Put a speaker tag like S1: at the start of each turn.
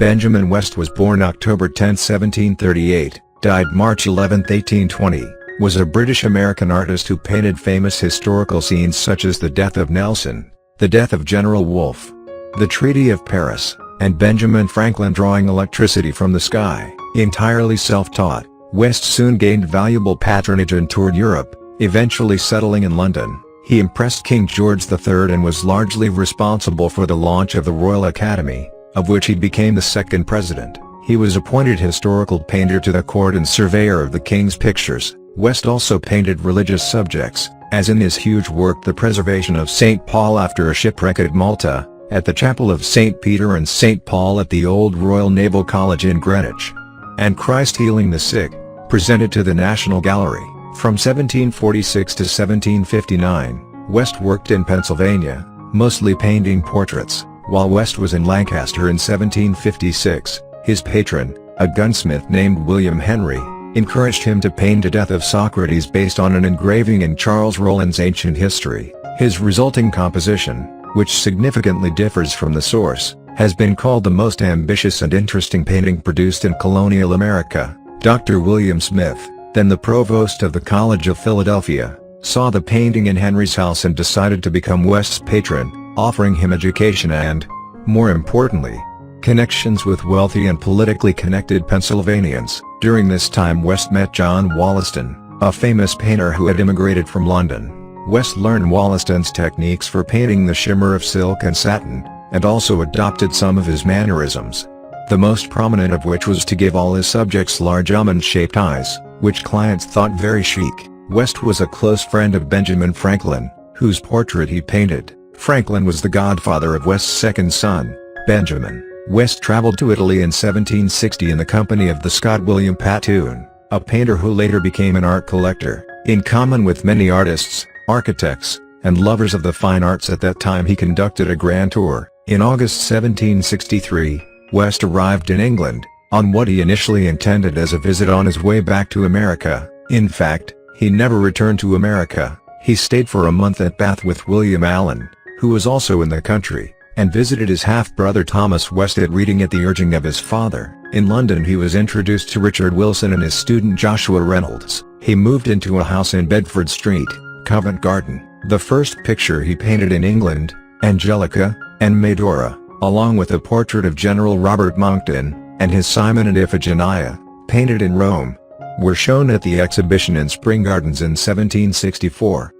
S1: Benjamin West was born October 10, 1738, died March 11, 1820, was a British-American artist who painted famous historical scenes such as the death of Nelson, the death of General Wolfe, the Treaty of Paris, and Benjamin Franklin drawing electricity from the sky. Entirely self-taught, West soon gained valuable patronage and toured Europe, eventually settling in London. He impressed King George III and was largely responsible for the launch of the Royal Academy, of which he became the second president. He was appointed historical painter to the court and surveyor of the king's pictures. West also painted religious subjects, as in his huge work The Preservation of St. Paul after a shipwreck at Malta, at the Chapel of St. Peter and St. Paul at the Old Royal Naval College in Greenwich, and Christ Healing the Sick, presented to the National Gallery. From 1746 to 1759, West worked in Pennsylvania, mostly painting portraits. While West was in Lancaster in 1756, his patron, a gunsmith named William Henry, encouraged him to paint a Death of Socrates based on an engraving in Charles Rollin's Ancient History. His resulting composition, which significantly differs from the source, has been called the most ambitious and interesting painting produced in colonial America. Dr. William Smith, then the provost of the College of Philadelphia, saw the painting in Henry's house and decided to become West's patron, offering him education and, more importantly, connections with wealthy and politically connected Pennsylvanians. During this time West met John Wollaston, a famous painter who had immigrated from London. West learned Wollaston's techniques for painting the shimmer of silk and satin, and also adopted some of his mannerisms, the most prominent of which was to give all his subjects large almond-shaped eyes, which clients thought very chic. West was a close friend of Benjamin Franklin, whose portrait he painted. Franklin was the godfather of West's second son, Benjamin. West traveled to Italy in 1760 in the company of the Scot William Pattoon, a painter who later became an art collector. In common with many artists, architects, and lovers of the fine arts at that time, he conducted a grand tour. In August 1763, West arrived in England, on what he initially intended as a visit on his way back to America. In fact, he never returned to America. He stayed for a month at Bath with William Allen, who was also in the country, and visited his half-brother Thomas West at Reading at the urging of his father. In London he was introduced to Richard Wilson and his student Joshua Reynolds. He moved into a house in Bedford Street, Covent Garden. The first picture he painted in England, Angelica and Medora, along with a portrait of General Robert Monckton, and his Simon and Iphigenia, painted in Rome, were shown at the exhibition in Spring Gardens in 1764.